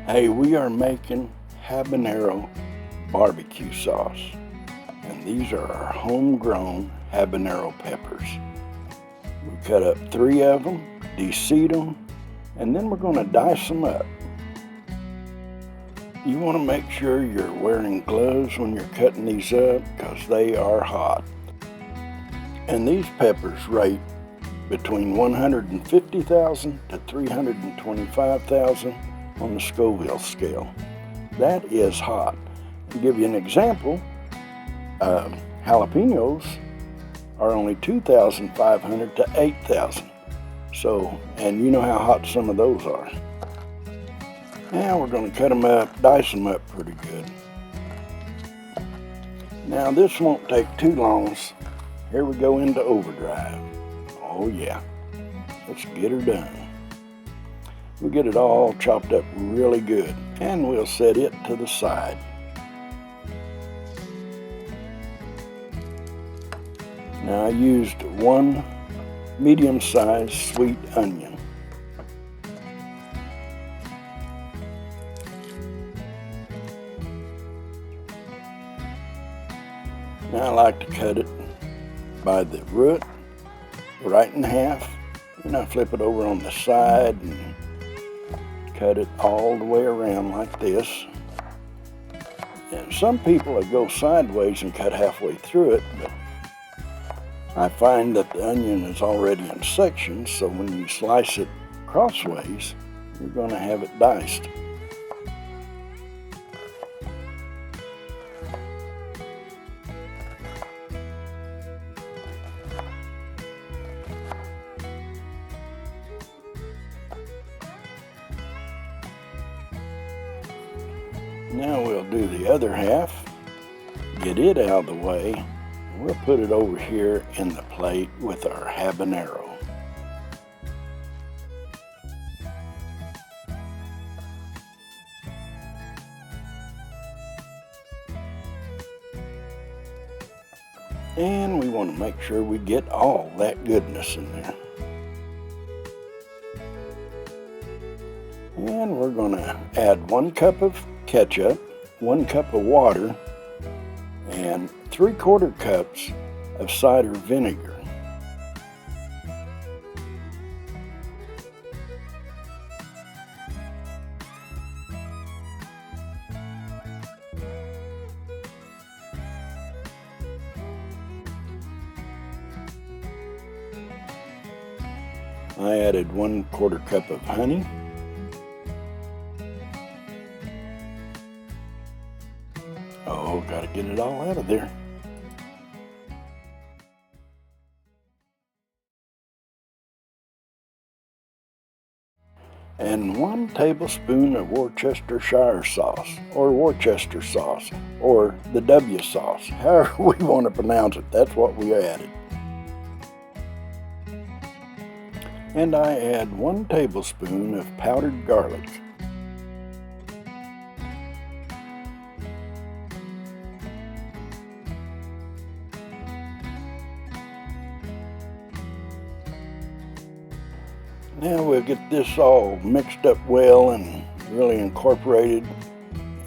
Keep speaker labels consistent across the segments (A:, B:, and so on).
A: Hey, we are making habanero barbecue sauce, and these are our homegrown habanero peppers. We cut up 3 of them, de-seed them, and then we're going to dice them up. You want to make sure you're wearing gloves when you're cutting these up because they are hot. And these peppers rate between 150,000 to 325,000 on the Scoville scale. That is hot. To give you an example, jalapeños are only 2,500 to 8,000. So, and you know how hot some of those are. Now we're going to cut them up, dice them up pretty good. Now this won't take too long. Here we go into overdrive. Oh yeah, let's get her done. We'll get it all chopped up really good, and we'll set it to the side. Now I used 1 medium-sized sweet onion. Now I like to cut it by the root, right in half, and I flip it over on the side and cut it all the way around like this. And some people go sideways and cut halfway through it, but I find that the onion is already in sections, so when you slice it crossways, you're going to have it diced. Now we'll do the other half, get it out of the way, and we'll put it over here in the plate with our habanero. And we want to make sure we get all that goodness in there. And we're going to add 1 cup of ketchup, 1 cup of water, and 3/4 cups of cider vinegar. I added 1/4 cup of honey. Oh, gotta get it all out of there. And 1 tablespoon of Worcestershire sauce, or Worcester sauce, or the W sauce, however we want to pronounce it, that's what we added. And I add 1 tablespoon of powdered garlic. Now we'll get this all mixed up well and really incorporated,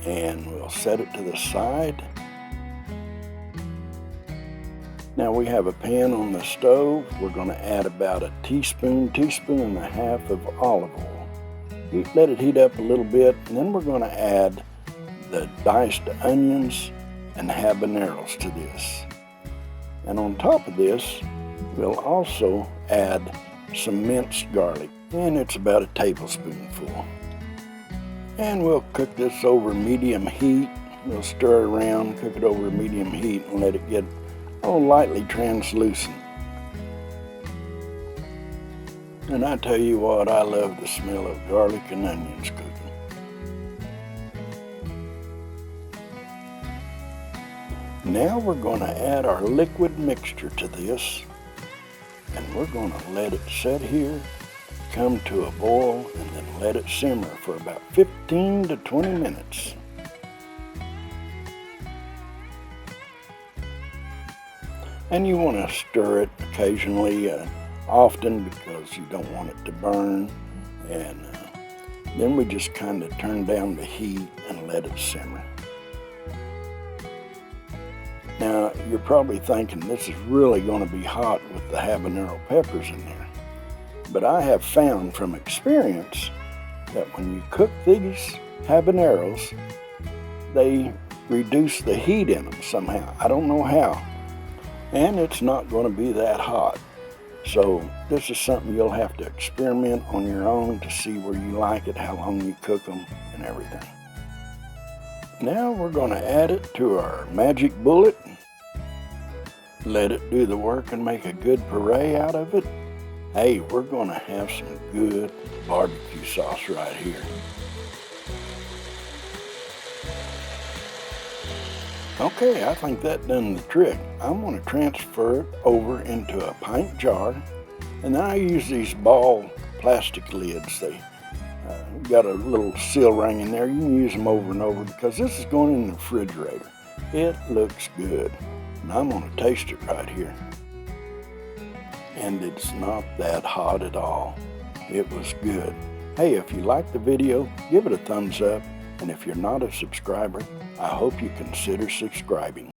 A: and we'll set it to the side. Now we have a pan on the stove. We're going to add about a teaspoon and a half of olive oil. Let it heat up a little bit, and then we're going to add the diced onions and habaneros to this. And on top of this, we'll also add some minced garlic, and it's about a tablespoonful. And we'll cook this over medium heat. We'll stir around, cook it over medium heat, and let it get lightly translucent. And I tell you what, I love the smell of garlic and onions cooking. Now we're going to add our liquid mixture to this, and we're going to let it set here, come to a boil, and then let it simmer for about 15 to 20 minutes. And you want to stir it occasionally, often, because you don't want it to burn. And Then we just kind of turn down the heat and let it simmer. Now, you're probably thinking this is really going to be hot with the habanero peppers in there. But I have found from experience that when you cook these habaneros, they reduce the heat in them somehow. I don't know how. And it's not going to be that hot. So this is something you'll have to experiment on your own to see where you like it, how long you cook them, and everything. Now we're going to add it to our magic bullet. Let it do the work and make a good puree out of it. Hey, we're going to have some good barbecue sauce right here. Okay, I think that done the trick. I'm going to transfer it over into a pint jar, and then I use these ball plastic lids. They got a little seal ring in there. You can use them over and over because this is going in the refrigerator. It looks good, and I'm going to taste it right here. And it's not that hot at all. It was good. Hey, if you liked the video, give it a thumbs up, and if you're not a subscriber, I hope you consider subscribing.